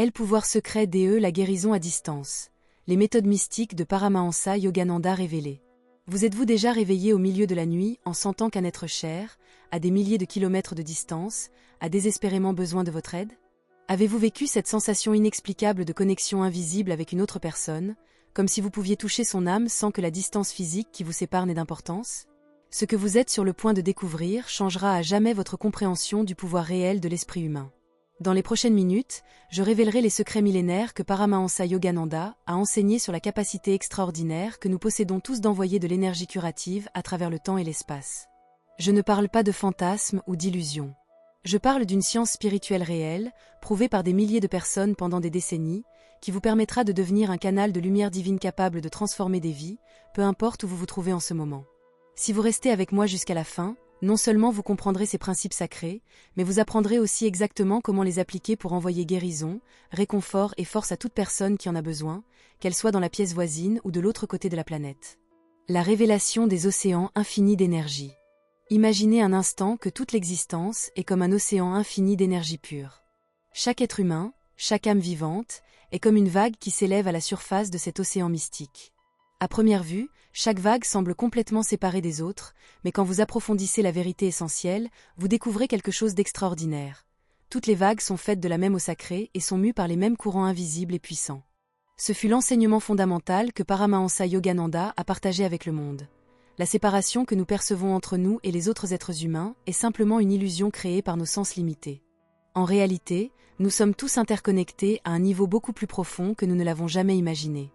Pouvoir secret DE, la guérison à distance. Les méthodes mystiques de Paramahansa Yogananda révélées. Vous êtes-vous déjà réveillé au milieu de la nuit en sentant qu'un être cher, à des milliers de kilomètres de distance, a désespérément besoin de votre aide? Avez-vous vécu cette sensation inexplicable de connexion invisible avec une autre personne, comme si vous pouviez toucher son âme sans que la distance physique qui vous sépare n'ait d'importance? Ce que vous êtes sur le point de découvrir changera à jamais votre compréhension du pouvoir réel de l'esprit humain. Dans les prochaines minutes, je révélerai les secrets millénaires que Paramahansa Yogananda a enseignés sur la capacité extraordinaire que nous possédons tous d'envoyer de l'énergie curative à travers le temps et l'espace. Je ne parle pas de fantasmes ou d'illusions. Je parle d'une science spirituelle réelle, prouvée par des milliers de personnes pendant des décennies, qui vous permettra de devenir un canal de lumière divine capable de transformer des vies, peu importe où vous vous trouvez en ce moment. Si vous restez avec moi jusqu'à la fin, non seulement vous comprendrez ces principes sacrés, mais vous apprendrez aussi exactement comment les appliquer pour envoyer guérison, réconfort et force à toute personne qui en a besoin, qu'elle soit dans la pièce voisine ou de l'autre côté de la planète. La révélation des océans infinis d'énergie. Imaginez un instant que toute l'existence est comme un océan infini d'énergie pure. Chaque être humain, chaque âme vivante, est comme une vague qui s'élève à la surface de cet océan mystique. À première vue, chaque vague semble complètement séparée des autres, mais quand vous approfondissez la vérité essentielle, vous découvrez quelque chose d'extraordinaire. Toutes les vagues sont faites de la même eau sacrée et sont mues par les mêmes courants invisibles et puissants. Ce fut l'enseignement fondamental que Paramahansa Yogananda a partagé avec le monde. La séparation que nous percevons entre nous et les autres êtres humains est simplement une illusion créée par nos sens limités. En réalité, nous sommes tous interconnectés à un niveau beaucoup plus profond que nous ne l'avons jamais imaginé.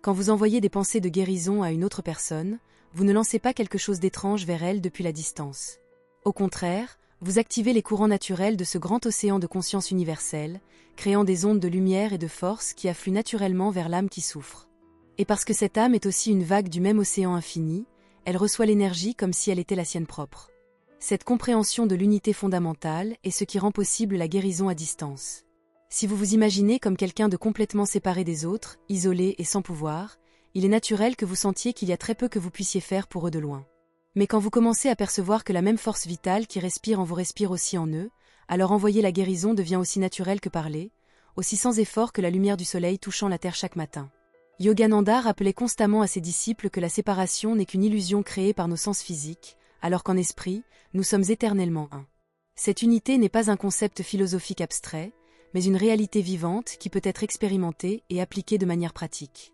Quand vous envoyez des pensées de guérison à une autre personne, vous ne lancez pas quelque chose d'étrange vers elle depuis la distance. Au contraire, vous activez les courants naturels de ce grand océan de conscience universelle, créant des ondes de lumière et de force qui affluent naturellement vers l'âme qui souffre. Et parce que cette âme est aussi une vague du même océan infini, elle reçoit l'énergie comme si elle était la sienne propre. Cette compréhension de l'unité fondamentale est ce qui rend possible la guérison à distance. Si vous vous imaginez comme quelqu'un de complètement séparé des autres, isolé et sans pouvoir, il est naturel que vous sentiez qu'il y a très peu que vous puissiez faire pour eux de loin. Mais quand vous commencez à percevoir que la même force vitale qui respire en vous respire aussi en eux, alors envoyer la guérison devient aussi naturel que parler, aussi sans effort que la lumière du soleil touchant la terre chaque matin. Yogananda rappelait constamment à ses disciples que la séparation n'est qu'une illusion créée par nos sens physiques, alors qu'en esprit, nous sommes éternellement un. Cette unité n'est pas un concept philosophique abstrait, mais une réalité vivante qui peut être expérimentée et appliquée de manière pratique.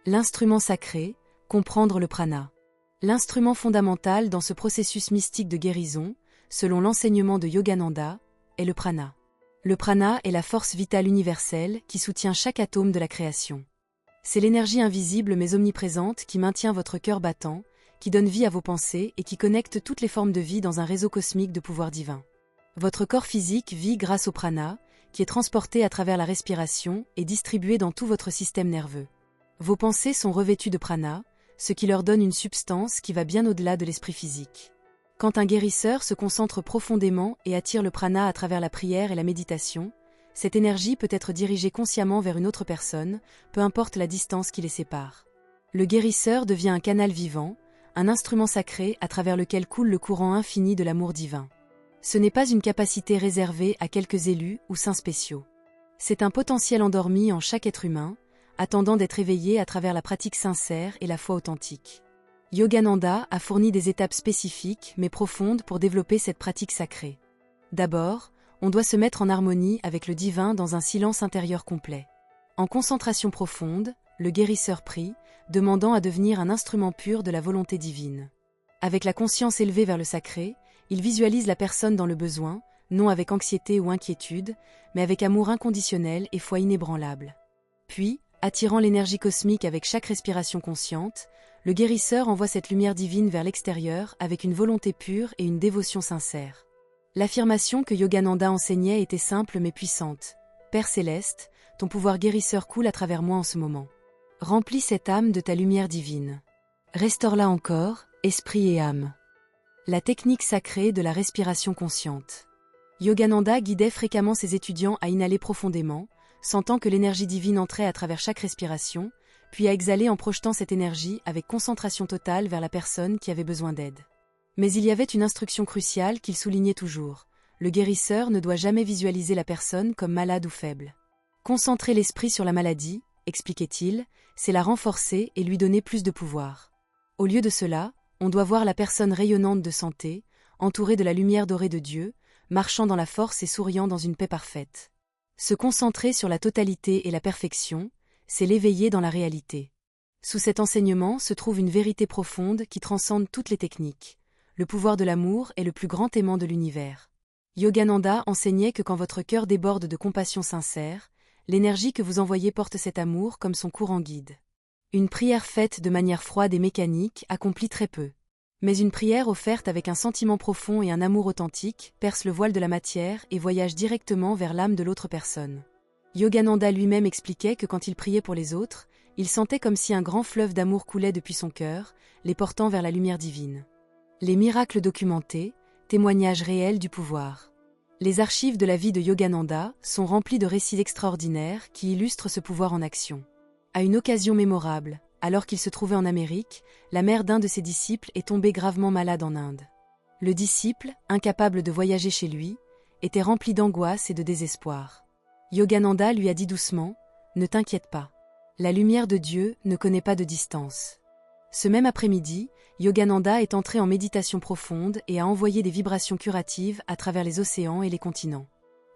L'instrument sacré, comprendre le prana. L'instrument fondamental dans ce processus mystique de guérison, selon l'enseignement de Yogananda, est le prana. Le prana est la force vitale universelle qui soutient chaque atome de la création. C'est l'énergie invisible mais omniprésente qui maintient votre cœur battant, qui donne vie à vos pensées et qui connecte toutes les formes de vie dans un réseau cosmique de pouvoir divin. Votre corps physique vit grâce au prana, qui est transporté à travers la respiration et distribué dans tout votre système nerveux. Vos pensées sont revêtues de prana, ce qui leur donne une substance qui va bien au-delà de l'esprit physique. Quand un guérisseur se concentre profondément et attire le prana à travers la prière et la méditation, cette énergie peut être dirigée consciemment vers une autre personne, peu importe la distance qui les sépare. Le guérisseur devient un canal vivant, un instrument sacré à travers lequel coule le courant infini de l'amour divin. Ce n'est pas une capacité réservée à quelques élus ou saints spéciaux. C'est un potentiel endormi en chaque être humain, attendant d'être éveillé à travers la pratique sincère et la foi authentique. Yogananda a fourni des étapes spécifiques mais profondes pour développer cette pratique sacrée. D'abord, on doit se mettre en harmonie avec le divin dans un silence intérieur complet. En concentration profonde, le guérisseur prie, demandant à devenir un instrument pur de la volonté divine. Avec la conscience élevée vers le sacré, il visualise la personne dans le besoin, non avec anxiété ou inquiétude, mais avec amour inconditionnel et foi inébranlable. Puis, attirant l'énergie cosmique avec chaque respiration consciente, le guérisseur envoie cette lumière divine vers l'extérieur avec une volonté pure et une dévotion sincère. L'affirmation que Yogananda enseignait était simple mais puissante. Père céleste, ton pouvoir guérisseur coule à travers moi en ce moment. Remplis cette âme de ta lumière divine. Restaure-la encore, esprit et âme. La technique sacrée de la respiration consciente. Yogananda guidait fréquemment ses étudiants à inhaler profondément, sentant que l'énergie divine entrait à travers chaque respiration, puis à exhaler en projetant cette énergie avec concentration totale vers la personne qui avait besoin d'aide. Mais il y avait une instruction cruciale qu'il soulignait toujours. Le guérisseur ne doit jamais visualiser la personne comme malade ou faible. Concentrer l'esprit sur la maladie, expliquait-il, c'est la renforcer et lui donner plus de pouvoir. Au lieu de cela, on doit voir la personne rayonnante de santé, entourée de la lumière dorée de Dieu, marchant dans la force et souriant dans une paix parfaite. Se concentrer sur la totalité et la perfection, c'est l'éveiller dans la réalité. Sous cet enseignement se trouve une vérité profonde qui transcende toutes les techniques. Le pouvoir de l'amour est le plus grand aimant de l'univers. Yogananda enseignait que quand votre cœur déborde de compassion sincère, l'énergie que vous envoyez porte cet amour comme son courant guide. Une prière faite de manière froide et mécanique accomplit très peu. Mais une prière offerte avec un sentiment profond et un amour authentique perce le voile de la matière et voyage directement vers l'âme de l'autre personne. Yogananda lui-même expliquait que quand il priait pour les autres, il sentait comme si un grand fleuve d'amour coulait depuis son cœur, les portant vers la lumière divine. Les miracles documentés, témoignages réels du pouvoir. Les archives de la vie de Yogananda sont remplies de récits extraordinaires qui illustrent ce pouvoir en action. À une occasion mémorable, alors qu'il se trouvait en Amérique, la mère d'un de ses disciples est tombée gravement malade en Inde. Le disciple, incapable de voyager chez lui, était rempli d'angoisse et de désespoir. Yogananda lui a dit doucement « Ne t'inquiète pas. La lumière de Dieu ne connaît pas de distance. » Ce même après-midi, Yogananda est entré en méditation profonde et a envoyé des vibrations curatives à travers les océans et les continents.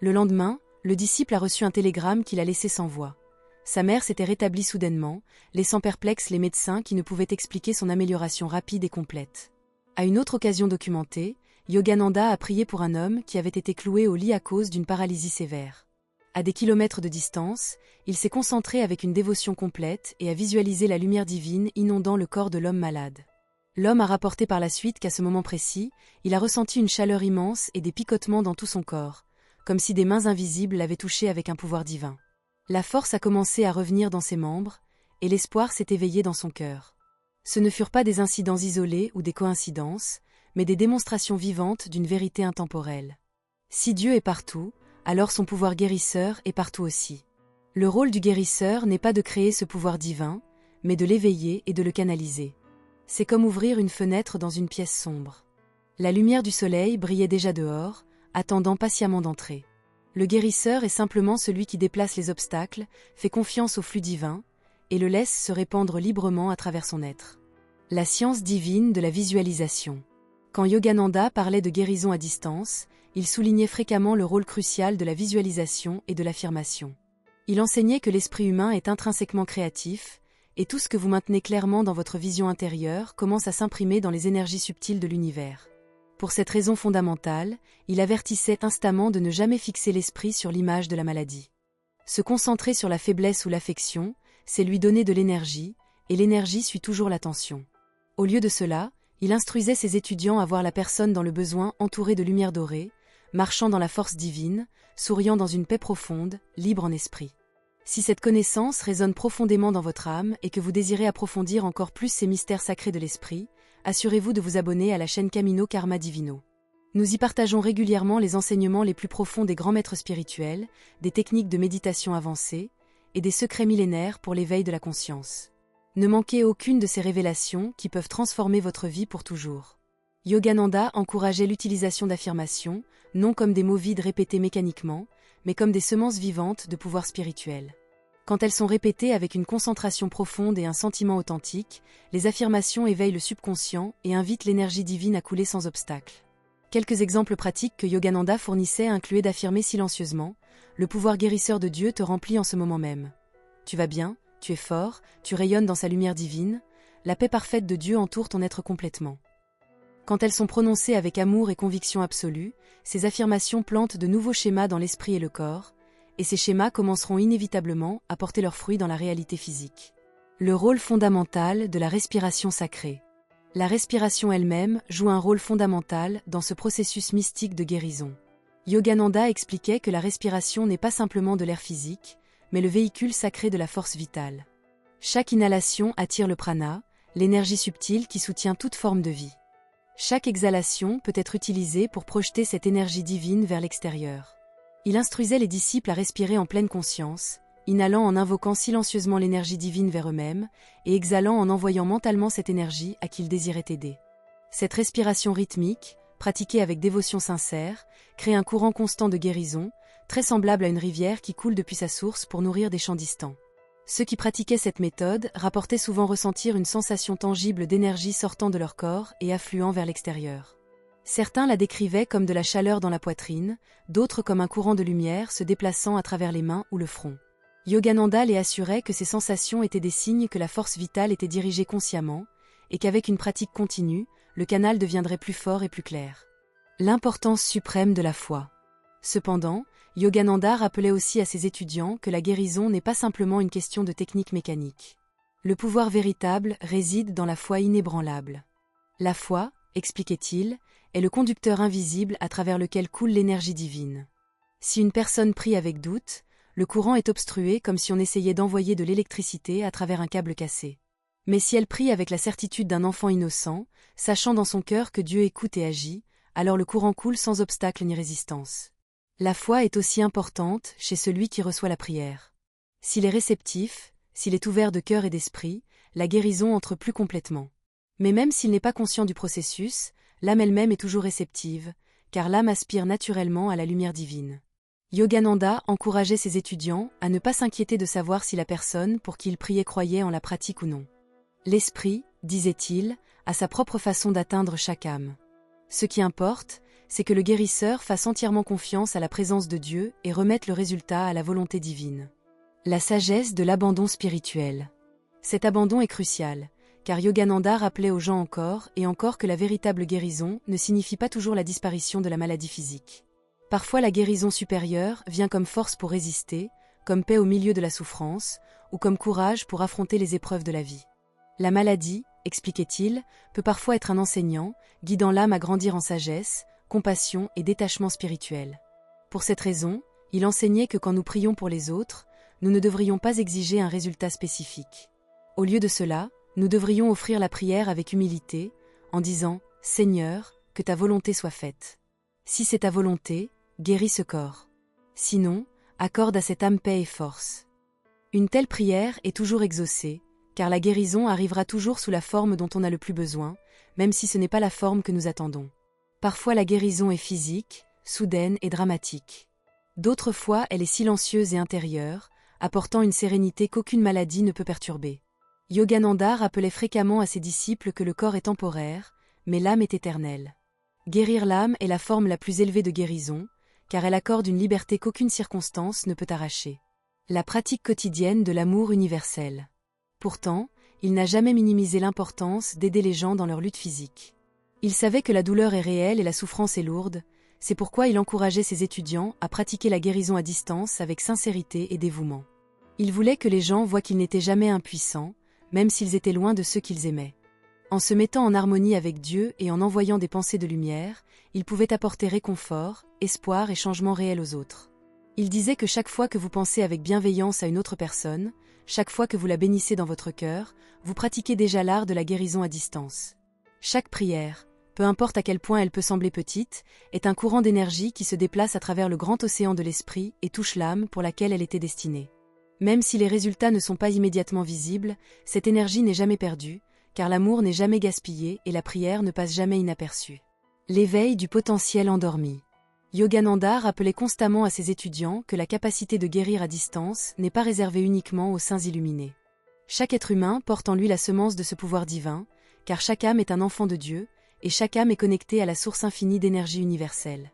Le lendemain, le disciple a reçu un télégramme qu'il a laissé sans voix. Sa mère s'était rétablie soudainement, laissant perplexes les médecins qui ne pouvaient expliquer son amélioration rapide et complète. À une autre occasion documentée, Yogananda a prié pour un homme qui avait été cloué au lit à cause d'une paralysie sévère. À des kilomètres de distance, il s'est concentré avec une dévotion complète et a visualisé la lumière divine inondant le corps de l'homme malade. L'homme a rapporté par la suite qu'à ce moment précis, il a ressenti une chaleur immense et des picotements dans tout son corps, comme si des mains invisibles l'avaient touché avec un pouvoir divin. La force a commencé à revenir dans ses membres, et l'espoir s'est éveillé dans son cœur. Ce ne furent pas des incidents isolés ou des coïncidences, mais des démonstrations vivantes d'une vérité intemporelle. Si Dieu est partout, alors son pouvoir guérisseur est partout aussi. Le rôle du guérisseur n'est pas de créer ce pouvoir divin, mais de l'éveiller et de le canaliser. C'est comme ouvrir une fenêtre dans une pièce sombre. La lumière du soleil brillait déjà dehors, attendant patiemment d'entrer. Le guérisseur est simplement celui qui déplace les obstacles, fait confiance au flux divin, et le laisse se répandre librement à travers son être. La science divine de la visualisation. Quand Yogananda parlait de guérison à distance, il soulignait fréquemment le rôle crucial de la visualisation et de l'affirmation. Il enseignait que l'esprit humain est intrinsèquement créatif, et tout ce que vous maintenez clairement dans votre vision intérieure commence à s'imprimer dans les énergies subtiles de l'univers. Pour cette raison fondamentale, il avertissait instamment de ne jamais fixer l'esprit sur l'image de la maladie. Se concentrer sur la faiblesse ou l'affection, c'est lui donner de l'énergie, et l'énergie suit toujours l'attention. Au lieu de cela, il instruisait ses étudiants à voir la personne dans le besoin entourée de lumière dorée, marchant dans la force divine, souriant dans une paix profonde, libre en esprit. Si cette connaissance résonne profondément dans votre âme et que vous désirez approfondir encore plus ces mystères sacrés de l'esprit, assurez-vous de vous abonner à la chaîne Camino Karma Divino. Nous y partageons régulièrement les enseignements les plus profonds des grands maîtres spirituels, des techniques de méditation avancées et des secrets millénaires pour l'éveil de la conscience. Ne manquez aucune de ces révélations qui peuvent transformer votre vie pour toujours. Yogananda encourageait l'utilisation d'affirmations, non comme des mots vides répétés mécaniquement, mais comme des semences vivantes de pouvoir spirituel. Quand elles sont répétées avec une concentration profonde et un sentiment authentique, les affirmations éveillent le subconscient et invitent l'énergie divine à couler sans obstacle. Quelques exemples pratiques que Yogananda fournissait incluaient d'affirmer silencieusement « Le pouvoir guérisseur de Dieu te remplit en ce moment même. Tu vas bien, tu es fort, tu rayonnes dans sa lumière divine, la paix parfaite de Dieu entoure ton être complètement. » Quand elles sont prononcées avec amour et conviction absolue, ces affirmations plantent de nouveaux schémas dans l'esprit et le corps, et ces schémas commenceront inévitablement à porter leurs fruits dans la réalité physique. Le rôle fondamental de la respiration sacrée. La respiration elle-même joue un rôle fondamental dans ce processus mystique de guérison. Yogananda expliquait que la respiration n'est pas simplement de l'air physique, mais le véhicule sacré de la force vitale. Chaque inhalation attire le prana, l'énergie subtile qui soutient toute forme de vie. Chaque exhalation peut être utilisée pour projeter cette énergie divine vers l'extérieur. Il instruisait les disciples à respirer en pleine conscience, inhalant en invoquant silencieusement l'énergie divine vers eux-mêmes et exhalant en envoyant mentalement cette énergie à qui ils désiraient aider. Cette respiration rythmique, pratiquée avec dévotion sincère, crée un courant constant de guérison, très semblable à une rivière qui coule depuis sa source pour nourrir des champs distants. Ceux qui pratiquaient cette méthode rapportaient souvent ressentir une sensation tangible d'énergie sortant de leur corps et affluant vers l'extérieur. Certains la décrivaient comme de la chaleur dans la poitrine, d'autres comme un courant de lumière se déplaçant à travers les mains ou le front. Yogananda les assurait que ces sensations étaient des signes que la force vitale était dirigée consciemment, et qu'avec une pratique continue, le canal deviendrait plus fort et plus clair. L'importance suprême de la foi. Cependant, Yogananda rappelait aussi à ses étudiants que la guérison n'est pas simplement une question de technique mécanique. Le pouvoir véritable réside dans la foi inébranlable. La foi, expliquait-il, est le conducteur invisible à travers lequel coule l'énergie divine. Si une personne prie avec doute, le courant est obstrué comme si on essayait d'envoyer de l'électricité à travers un câble cassé. Mais si elle prie avec la certitude d'un enfant innocent, sachant dans son cœur que Dieu écoute et agit, alors le courant coule sans obstacle ni résistance. La foi est aussi importante chez celui qui reçoit la prière. S'il est réceptif, s'il est ouvert de cœur et d'esprit, la guérison entre plus complètement. Mais même s'il n'est pas conscient du processus, l'âme elle-même est toujours réceptive, car l'âme aspire naturellement à la lumière divine. Yogananda encourageait ses étudiants à ne pas s'inquiéter de savoir si la personne pour qui il priait croyait en la pratique ou non. L'esprit, disait-il, a sa propre façon d'atteindre chaque âme. Ce qui importe, c'est que le guérisseur fasse entièrement confiance à la présence de Dieu et remette le résultat à la volonté divine. La sagesse de l'abandon spirituel. Cet abandon est crucial, car Yogananda rappelait aux gens encore et encore que la véritable guérison ne signifie pas toujours la disparition de la maladie physique. Parfois la guérison supérieure vient comme force pour résister, comme paix au milieu de la souffrance, ou comme courage pour affronter les épreuves de la vie. La maladie, expliquait-il, peut parfois être un enseignant, guidant l'âme à grandir en sagesse, compassion et détachement spirituel. Pour cette raison, il enseignait que quand nous prions pour les autres, nous ne devrions pas exiger un résultat spécifique. Au lieu de cela, nous devrions offrir la prière avec humilité, en disant « Seigneur, que ta volonté soit faite. Si c'est ta volonté, guéris ce corps. Sinon, accorde à cette âme paix et force. » Une telle prière est toujours exaucée, car la guérison arrivera toujours sous la forme dont on a le plus besoin, même si ce n'est pas la forme que nous attendons. Parfois la guérison est physique, soudaine et dramatique. D'autres fois elle est silencieuse et intérieure, apportant une sérénité qu'aucune maladie ne peut perturber. Yogananda rappelait fréquemment à ses disciples que le corps est temporaire, mais l'âme est éternelle. Guérir l'âme est la forme la plus élevée de guérison, car elle accorde une liberté qu'aucune circonstance ne peut arracher. La pratique quotidienne de l'amour universel. Pourtant, il n'a jamais minimisé l'importance d'aider les gens dans leur lutte physique. Il savait que la douleur est réelle et la souffrance est lourde, c'est pourquoi il encourageait ses étudiants à pratiquer la guérison à distance avec sincérité et dévouement. Il voulait que les gens voient qu'ils n'étaient jamais impuissants, même s'ils étaient loin de ceux qu'ils aimaient. En se mettant en harmonie avec Dieu et en envoyant des pensées de lumière, il pouvait apporter réconfort, espoir et changement réel aux autres. Il disait que chaque fois que vous pensez avec bienveillance à une autre personne, chaque fois que vous la bénissez dans votre cœur, vous pratiquez déjà l'art de la guérison à distance. Chaque prière, peu importe à quel point elle peut sembler petite, est un courant d'énergie qui se déplace à travers le grand océan de l'esprit et touche l'âme pour laquelle elle était destinée. Même si les résultats ne sont pas immédiatement visibles, cette énergie n'est jamais perdue, car l'amour n'est jamais gaspillé et la prière ne passe jamais inaperçue. L'éveil du potentiel endormi. Yogananda rappelait constamment à ses étudiants que la capacité de guérir à distance n'est pas réservée uniquement aux saints illuminés. Chaque être humain porte en lui la semence de ce pouvoir divin, car chaque âme est un enfant de Dieu, et chaque âme est connectée à la source infinie d'énergie universelle.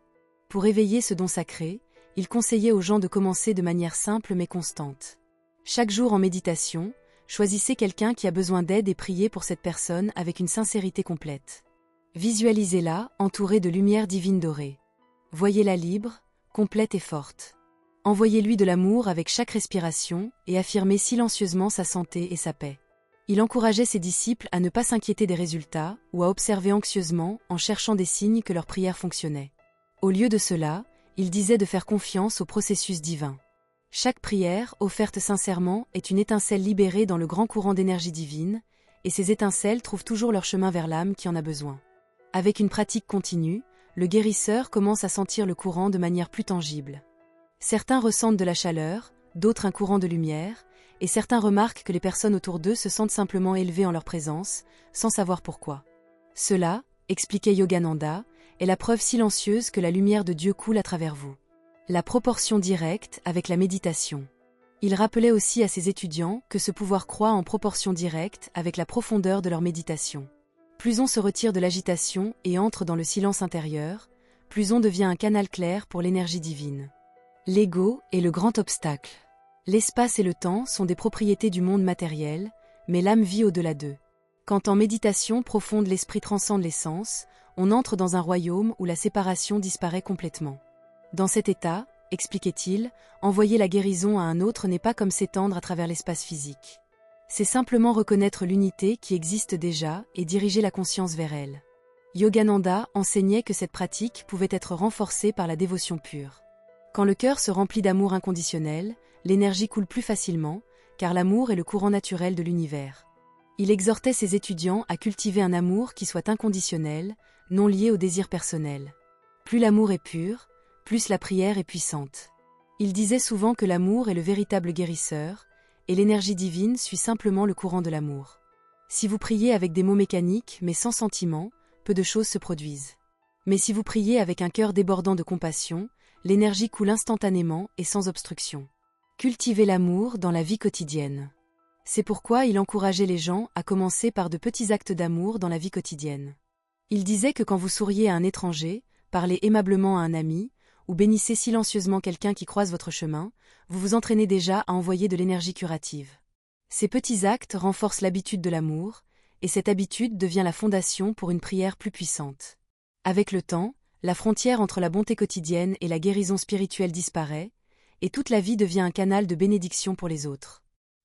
Pour éveiller ce don sacré, il conseillait aux gens de commencer de manière simple mais constante. Chaque jour en méditation, choisissez quelqu'un qui a besoin d'aide et priez pour cette personne avec une sincérité complète. Visualisez-la entourée de lumière divine dorée. Voyez-la libre, complète et forte. Envoyez-lui de l'amour avec chaque respiration et affirmez silencieusement sa santé et sa paix. Il encourageait ses disciples à ne pas s'inquiéter des résultats ou à observer anxieusement en cherchant des signes que leur prière fonctionnait. Au lieu de cela, il disait de faire confiance au processus divin. Chaque prière, offerte sincèrement, est une étincelle libérée dans le grand courant d'énergie divine, et ces étincelles trouvent toujours leur chemin vers l'âme qui en a besoin. Avec une pratique continue, le guérisseur commence à sentir le courant de manière plus tangible. Certains ressentent de la chaleur, d'autres un courant de lumière, et certains remarquent que les personnes autour d'eux se sentent simplement élevées en leur présence, sans savoir pourquoi. Cela, expliquait Yogananda, est la preuve silencieuse que la lumière de Dieu coule à travers vous. La proportion directe avec la méditation. Il rappelait aussi à ses étudiants que ce pouvoir croît en proportion directe avec la profondeur de leur méditation. Plus on se retire de l'agitation et entre dans le silence intérieur, plus on devient un canal clair pour l'énergie divine. L'ego est le grand obstacle. L'espace et le temps sont des propriétés du monde matériel, mais l'âme vit au-delà d'eux. Quand en méditation profonde l'esprit transcende l'essence, on entre dans un royaume où la séparation disparaît complètement. Dans cet état, expliquait-il, envoyer la guérison à un autre n'est pas comme s'étendre à travers l'espace physique. C'est simplement reconnaître l'unité qui existe déjà et diriger la conscience vers elle. Yogananda enseignait que cette pratique pouvait être renforcée par la dévotion pure. Quand le cœur se remplit d'amour inconditionnel, l'énergie coule plus facilement, car l'amour est le courant naturel de l'univers. Il exhortait ses étudiants à cultiver un amour qui soit inconditionnel, non lié au désir personnel. Plus l'amour est pur, plus la prière est puissante. Il disait souvent que l'amour est le véritable guérisseur, et l'énergie divine suit simplement le courant de l'amour. Si vous priez avec des mots mécaniques mais sans sentiment, peu de choses se produisent. Mais si vous priez avec un cœur débordant de compassion, l'énergie coule instantanément et sans obstruction. Cultivez l'amour dans la vie quotidienne. C'est pourquoi il encourageait les gens à commencer par de petits actes d'amour dans la vie quotidienne. Il disait que quand vous souriez à un étranger, parlez aimablement à un ami, ou bénissez silencieusement quelqu'un qui croise votre chemin, vous vous entraînez déjà à envoyer de l'énergie curative. Ces petits actes renforcent l'habitude de l'amour, et cette habitude devient la fondation pour une prière plus puissante. Avec le temps, la frontière entre la bonté quotidienne et la guérison spirituelle disparaît, et toute la vie devient un canal de bénédiction pour les autres.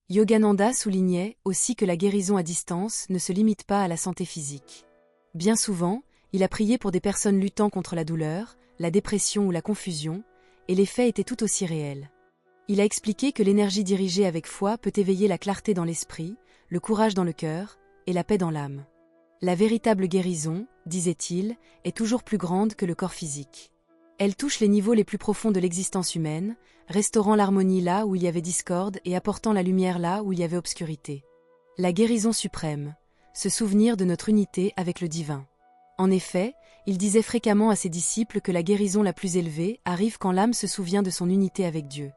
Yogananda soulignait aussi que la guérison à distance ne se limite pas à la santé physique. Bien souvent, il a prié pour des personnes luttant contre la douleur, la dépression ou la confusion, et les faits étaient tout aussi réels. Il a expliqué que l'énergie dirigée avec foi peut éveiller la clarté dans l'esprit, le courage dans le cœur, et la paix dans l'âme. La véritable guérison, disait-il, est toujours plus grande que le corps physique. Elle touche les niveaux les plus profonds de l'existence humaine, restaurant l'harmonie là où il y avait discorde et apportant la lumière là où il y avait obscurité. La guérison suprême, se souvenir de notre unité avec le divin. En effet, il disait fréquemment à ses disciples que la guérison la plus élevée arrive quand l'âme se souvient de son unité avec Dieu.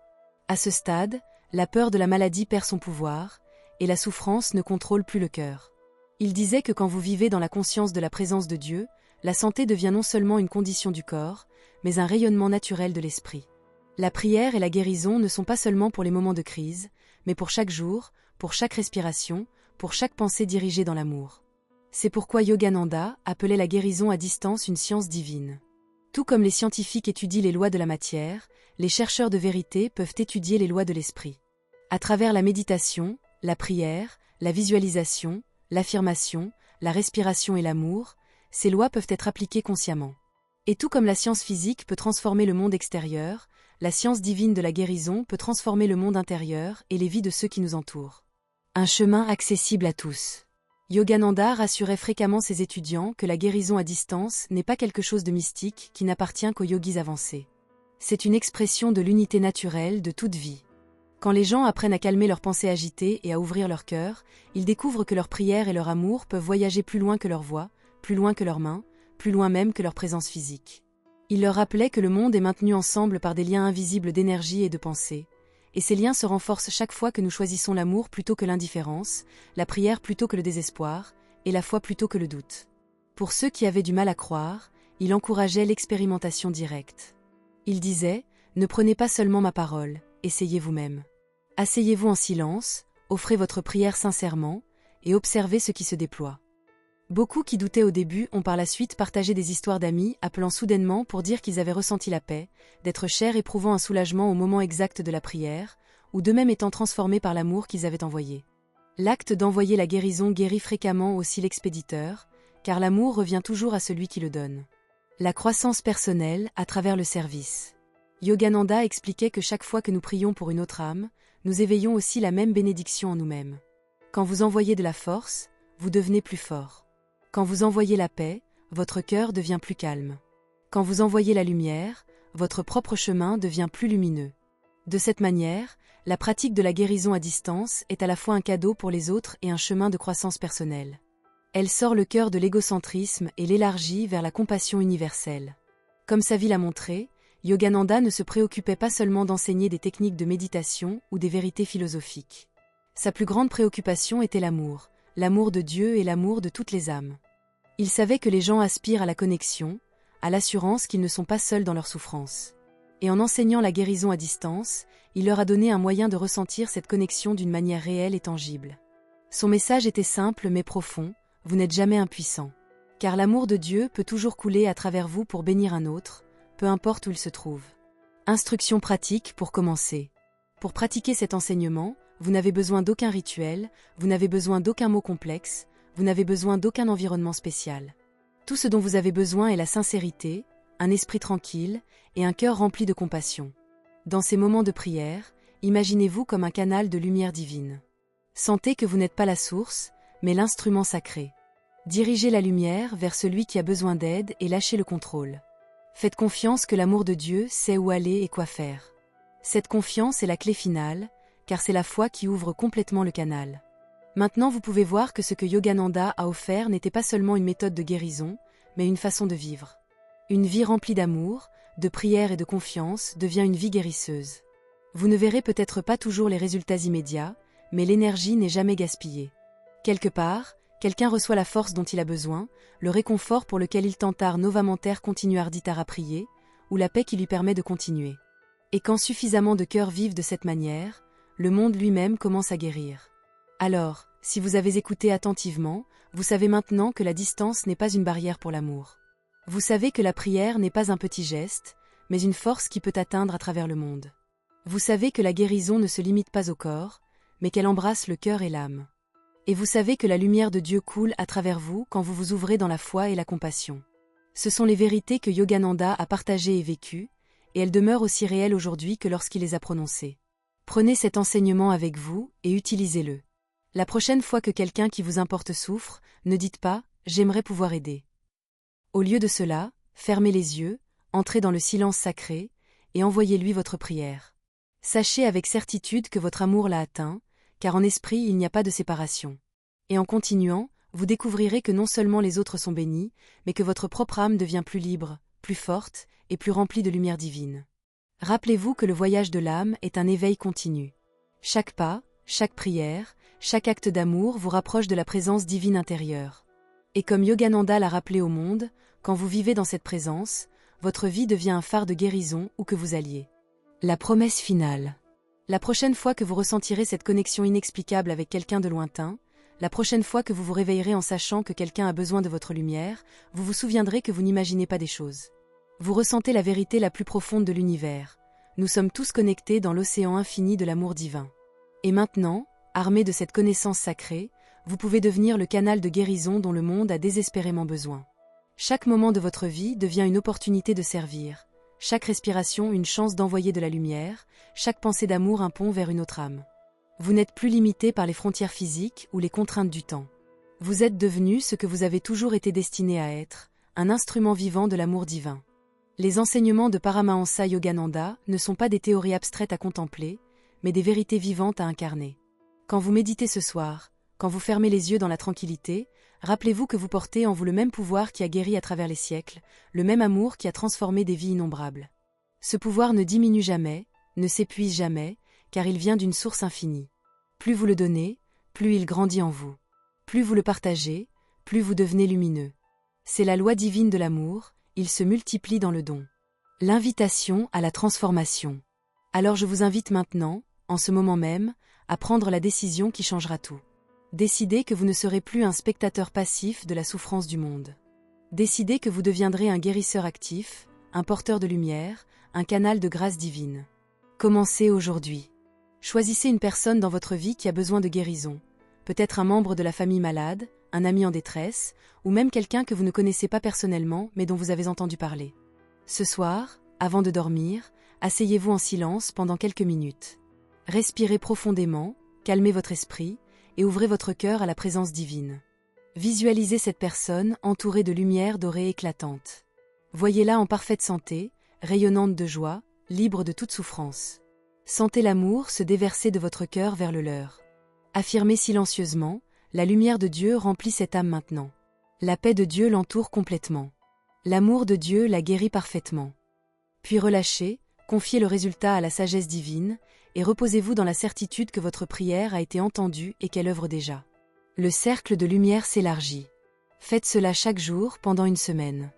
À ce stade, la peur de la maladie perd son pouvoir, et la souffrance ne contrôle plus le cœur. Il disait que quand vous vivez dans la conscience de la présence de Dieu, la santé devient non seulement une condition du corps, mais un rayonnement naturel de l'esprit. La prière et la guérison ne sont pas seulement pour les moments de crise, mais pour chaque jour, pour chaque respiration, pour chaque pensée dirigée dans l'amour. C'est pourquoi Yogananda appelait la guérison à distance une science divine. Tout comme les scientifiques étudient les lois de la matière, les chercheurs de vérité peuvent étudier les lois de l'esprit. À travers la méditation, la prière, la visualisation, l'affirmation, la respiration et l'amour, ces lois peuvent être appliquées consciemment. Et tout comme la science physique peut transformer le monde extérieur, la science divine de la guérison peut transformer le monde intérieur et les vies de ceux qui nous entourent. Un chemin accessible à tous. Yogananda rassurait fréquemment ses étudiants que la guérison à distance n'est pas quelque chose de mystique qui n'appartient qu'aux yogis avancés. C'est une expression de l'unité naturelle de toute vie. Quand les gens apprennent à calmer leurs pensées agitées et à ouvrir leur cœur, ils découvrent que leur prière et leur amour peuvent voyager plus loin que leur voix, plus loin que leurs mains, plus loin même que leur présence physique. Il leur rappelait que le monde est maintenu ensemble par des liens invisibles d'énergie et de pensée, et ces liens se renforcent chaque fois que nous choisissons l'amour plutôt que l'indifférence, la prière plutôt que le désespoir, et la foi plutôt que le doute. Pour ceux qui avaient du mal à croire, il encourageait l'expérimentation directe. Il disait « Ne prenez pas seulement ma parole, essayez vous-même. Asseyez-vous en silence, offrez votre prière sincèrement, et observez ce qui se déploie. » Beaucoup qui doutaient au début ont par la suite partagé des histoires d'amis appelant soudainement pour dire qu'ils avaient ressenti la paix, d'être chers éprouvant un soulagement au moment exact de la prière, ou d'eux-mêmes étant transformés par l'amour qu'ils avaient envoyé. L'acte d'envoyer la guérison guérit fréquemment aussi l'expéditeur, car l'amour revient toujours à celui qui le donne. La croissance personnelle à travers le service. Yogananda expliquait que chaque fois que nous prions pour une autre âme, nous éveillons aussi la même bénédiction en nous-mêmes. Quand vous envoyez de la force, vous devenez plus fort. Quand vous envoyez la paix, votre cœur devient plus calme. Quand vous envoyez la lumière, votre propre chemin devient plus lumineux. De cette manière, la pratique de la guérison à distance est à la fois un cadeau pour les autres et un chemin de croissance personnelle. Elle sort le cœur de l'égocentrisme et l'élargit vers la compassion universelle. Comme sa vie l'a montré, Yogananda ne se préoccupait pas seulement d'enseigner des techniques de méditation ou des vérités philosophiques. Sa plus grande préoccupation était l'amour de Dieu et l'amour de toutes les âmes. Il savait que les gens aspirent à la connexion, à l'assurance qu'ils ne sont pas seuls dans leur souffrance. Et en enseignant la guérison à distance, il leur a donné un moyen de ressentir cette connexion d'une manière réelle et tangible. Son message était simple mais profond, vous n'êtes jamais impuissant. Car l'amour de Dieu peut toujours couler à travers vous pour bénir un autre, peu importe où il se trouve. Instruction pratique pour commencer. Pour pratiquer cet enseignement, vous n'avez besoin d'aucun rituel, vous n'avez besoin d'aucun mot complexe, vous n'avez besoin d'aucun environnement spécial. Tout ce dont vous avez besoin est la sincérité, un esprit tranquille et un cœur rempli de compassion. Dans ces moments de prière, imaginez-vous comme un canal de lumière divine. Sentez que vous n'êtes pas la source, mais l'instrument sacré. Dirigez la lumière vers celui qui a besoin d'aide et lâchez le contrôle. Faites confiance que l'amour de Dieu sait où aller et quoi faire. Cette confiance est la clé finale, car c'est la foi qui ouvre complètement le canal. Maintenant vous pouvez voir que ce que Yogananda a offert n'était pas seulement une méthode de guérison, mais une façon de vivre. Une vie remplie d'amour, de prière et de confiance devient une vie guérisseuse. Vous ne verrez peut-être pas toujours les résultats immédiats, mais l'énergie n'est jamais gaspillée. Quelque part, quelqu'un reçoit la force dont il a besoin, le réconfort pour lequel il tentar novamenter continuarditar à prier, ou la paix qui lui permet de continuer. Et quand suffisamment de cœurs vivent de cette manière, le monde lui-même commence à guérir. Alors, si vous avez écouté attentivement, vous savez maintenant que la distance n'est pas une barrière pour l'amour. Vous savez que la prière n'est pas un petit geste, mais une force qui peut atteindre à travers le monde. Vous savez que la guérison ne se limite pas au corps, mais qu'elle embrasse le cœur et l'âme. Et vous savez que la lumière de Dieu coule à travers vous quand vous vous ouvrez dans la foi et la compassion. Ce sont les vérités que Yogananda a partagées et vécues, et elles demeurent aussi réelles aujourd'hui que lorsqu'il les a prononcées. Prenez cet enseignement avec vous et utilisez-le. La prochaine fois que quelqu'un qui vous importe souffre, ne dites pas « j'aimerais pouvoir aider ». Au lieu de cela, fermez les yeux, entrez dans le silence sacré, et envoyez-lui votre prière. Sachez avec certitude que votre amour l'a atteint, car en esprit il n'y a pas de séparation. Et en continuant, vous découvrirez que non seulement les autres sont bénis, mais que votre propre âme devient plus libre, plus forte et plus remplie de lumière divine. Rappelez-vous que le voyage de l'âme est un éveil continu. Chaque pas, chaque prière, chaque acte d'amour vous rapproche de la présence divine intérieure. Et comme Yogananda l'a rappelé au monde, quand vous vivez dans cette présence, votre vie devient un phare de guérison où que vous alliez. La promesse finale. La prochaine fois que vous ressentirez cette connexion inexplicable avec quelqu'un de lointain, la prochaine fois que vous vous réveillerez en sachant que quelqu'un a besoin de votre lumière, vous vous souviendrez que vous n'imaginez pas des choses. Vous ressentez la vérité la plus profonde de l'univers. Nous sommes tous connectés dans l'océan infini de l'amour divin. Et maintenant, armé de cette connaissance sacrée, vous pouvez devenir le canal de guérison dont le monde a désespérément besoin. Chaque moment de votre vie devient une opportunité de servir. Chaque respiration une chance d'envoyer de la lumière, chaque pensée d'amour un pont vers une autre âme. Vous n'êtes plus limité par les frontières physiques ou les contraintes du temps. Vous êtes devenu ce que vous avez toujours été destiné à être, un instrument vivant de l'amour divin. Les enseignements de Paramahansa Yogananda ne sont pas des théories abstraites à contempler, mais des vérités vivantes à incarner. Quand vous méditez ce soir, quand vous fermez les yeux dans la tranquillité, rappelez-vous que vous portez en vous le même pouvoir qui a guéri à travers les siècles, le même amour qui a transformé des vies innombrables. Ce pouvoir ne diminue jamais, ne s'épuise jamais, car il vient d'une source infinie. Plus vous le donnez, plus il grandit en vous. Plus vous le partagez, plus vous devenez lumineux. C'est la loi divine de l'amour, il se multiplie dans le don. L'invitation à la transformation. Alors je vous invite maintenant, en ce moment même, à prendre la décision qui changera tout. Décidez que vous ne serez plus un spectateur passif de la souffrance du monde. Décidez que vous deviendrez un guérisseur actif, un porteur de lumière, un canal de grâce divine. Commencez aujourd'hui. Choisissez une personne dans votre vie qui a besoin de guérison. Peut-être un membre de la famille malade, un ami en détresse, ou même quelqu'un que vous ne connaissez pas personnellement mais dont vous avez entendu parler. Ce soir, avant de dormir, asseyez-vous en silence pendant quelques minutes. Respirez profondément, calmez votre esprit, et ouvrez votre cœur à la présence divine. Visualisez cette personne entourée de lumière dorée éclatante. Voyez-la en parfaite santé, rayonnante de joie, libre de toute souffrance. Sentez l'amour se déverser de votre cœur vers le leur. Affirmez silencieusement, la lumière de Dieu remplit cette âme maintenant. La paix de Dieu l'entoure complètement. L'amour de Dieu la guérit parfaitement. Puis relâchez, confiez le résultat à la sagesse divine, et reposez-vous dans la certitude que votre prière a été entendue et qu'elle œuvre déjà. Le cercle de lumière s'élargit. Faites cela chaque jour pendant une semaine.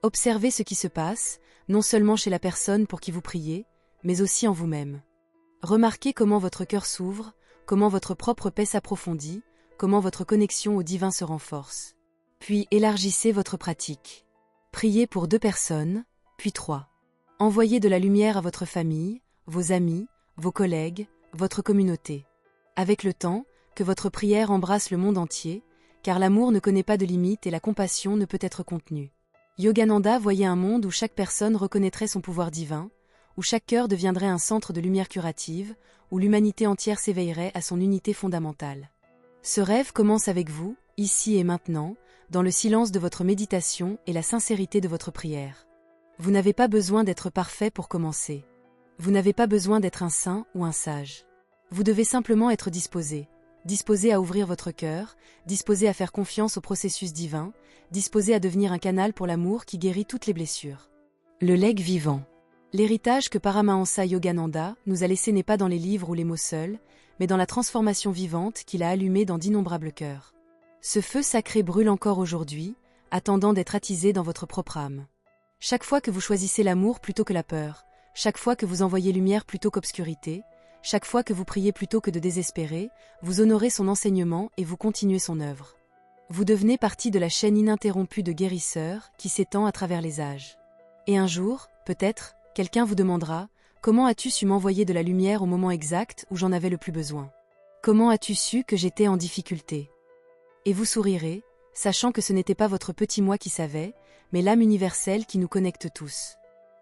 Observez ce qui se passe, non seulement chez la personne pour qui vous priez, mais aussi en vous-même. Remarquez comment votre cœur s'ouvre, comment votre propre paix s'approfondit, comment votre connexion au divin se renforce. Puis élargissez votre pratique. Priez pour 2 personnes, puis 3. Envoyez de la lumière à votre famille, vos amis, vos collègues, votre communauté. Avec le temps, que votre prière embrasse le monde entier, car l'amour ne connaît pas de limites et la compassion ne peut être contenue. Yogananda voyait un monde où chaque personne reconnaîtrait son pouvoir divin, où chaque cœur deviendrait un centre de lumière curative, où l'humanité entière s'éveillerait à son unité fondamentale. Ce rêve commence avec vous, ici et maintenant, dans le silence de votre méditation et la sincérité de votre prière. Vous n'avez pas besoin d'être parfait pour commencer. Vous n'avez pas besoin d'être un saint ou un sage. Vous devez simplement être disposé à ouvrir votre cœur, disposé à faire confiance au processus divin, disposé à devenir un canal pour l'amour qui guérit toutes les blessures. Le legs vivant. L'héritage que Paramahansa Yogananda nous a laissé n'est pas dans les livres ou les mots seuls, mais dans la transformation vivante qu'il a allumée dans d'innombrables cœurs. Ce feu sacré brûle encore aujourd'hui, attendant d'être attisé dans votre propre âme. Chaque fois que vous choisissez l'amour plutôt que la peur, chaque fois que vous envoyez lumière plutôt qu'obscurité, chaque fois que vous priez plutôt que de désespérer, vous honorez son enseignement et vous continuez son œuvre. Vous devenez partie de la chaîne ininterrompue de guérisseurs qui s'étend à travers les âges. Et un jour, peut-être, quelqu'un vous demandera « Comment as-tu su m'envoyer de la lumière au moment exact où j'en avais le plus besoin ? Comment as-tu su que j'étais en difficulté ?» Et vous sourirez, sachant que ce n'était pas votre petit moi qui savait, mais l'âme universelle qui nous connecte tous.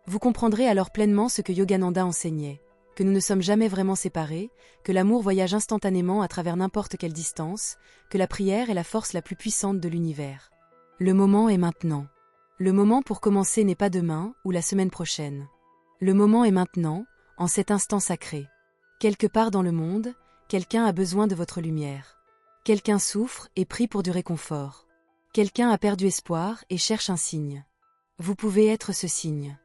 Vous comprendrez alors pleinement ce que Yogananda enseignait, que nous ne sommes jamais vraiment séparés, que l'amour voyage instantanément à travers n'importe quelle distance, que la prière est la force la plus puissante de l'univers. Le moment est maintenant. Le moment pour commencer n'est pas demain ou la semaine prochaine. Le moment est maintenant, en cet instant sacré. Quelque part dans le monde, quelqu'un a besoin de votre lumière. Quelqu'un souffre et prie pour du réconfort. Quelqu'un a perdu espoir et cherche un signe. Vous pouvez être ce signe.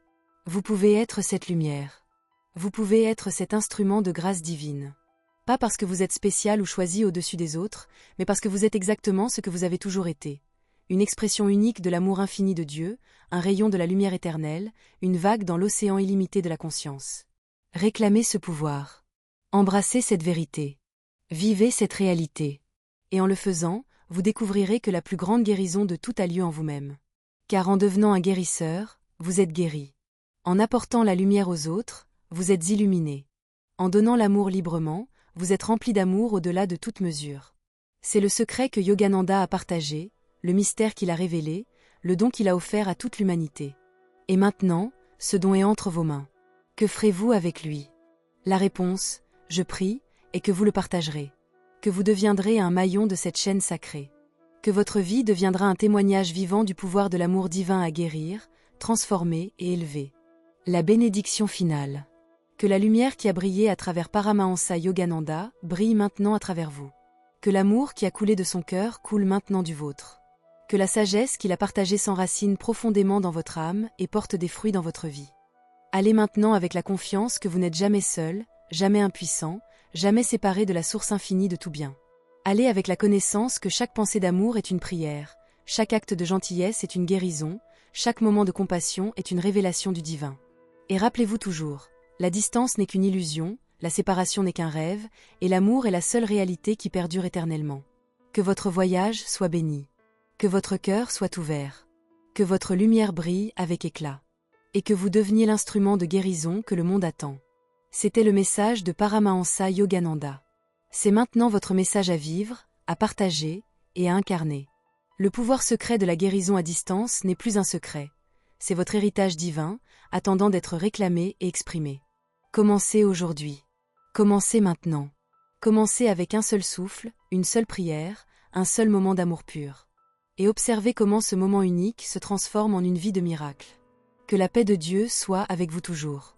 Vous pouvez être cette lumière. Vous pouvez être cet instrument de grâce divine. Pas parce que vous êtes spécial ou choisi au-dessus des autres, mais parce que vous êtes exactement ce que vous avez toujours été. Une expression unique de l'amour infini de Dieu, un rayon de la lumière éternelle, une vague dans l'océan illimité de la conscience. Réclamez ce pouvoir. Embrassez cette vérité. Vivez cette réalité. Et en le faisant, vous découvrirez que la plus grande guérison de tout a lieu en vous-même. Car en devenant un guérisseur, vous êtes guéri. En apportant la lumière aux autres, vous êtes illuminé. En donnant l'amour librement, vous êtes rempli d'amour au-delà de toute mesure. C'est le secret que Yogananda a partagé, le mystère qu'il a révélé, le don qu'il a offert à toute l'humanité. Et maintenant, ce don est entre vos mains. Que ferez-vous avec lui? La réponse, je prie, est que vous le partagerez. Que vous deviendrez un maillon de cette chaîne sacrée. Que votre vie deviendra un témoignage vivant du pouvoir de l'amour divin à guérir, transformer et élever. La bénédiction finale. Que la lumière qui a brillé à travers Paramahansa Yogananda brille maintenant à travers vous. Que l'amour qui a coulé de son cœur coule maintenant du vôtre. Que la sagesse qu'il a partagée s'enracine profondément dans votre âme et porte des fruits dans votre vie. Allez maintenant avec la confiance que vous n'êtes jamais seul, jamais impuissant, jamais séparé de la source infinie de tout bien. Allez avec la connaissance que chaque pensée d'amour est une prière, chaque acte de gentillesse est une guérison, chaque moment de compassion est une révélation du divin. Et rappelez-vous toujours, la distance n'est qu'une illusion, la séparation n'est qu'un rêve, et l'amour est la seule réalité qui perdure éternellement. Que votre voyage soit béni. Que votre cœur soit ouvert. Que votre lumière brille avec éclat. Et que vous deveniez l'instrument de guérison que le monde attend. C'était le message de Paramahansa Yogananda. C'est maintenant votre message à vivre, à partager et à incarner. Le pouvoir secret de la guérison à distance n'est plus un secret. C'est votre héritage divin, attendant d'être réclamé et exprimé. Commencez aujourd'hui. Commencez maintenant. Commencez avec un seul souffle, une seule prière, un seul moment d'amour pur. Et observez comment ce moment unique se transforme en une vie de miracle. Que la paix de Dieu soit avec vous toujours.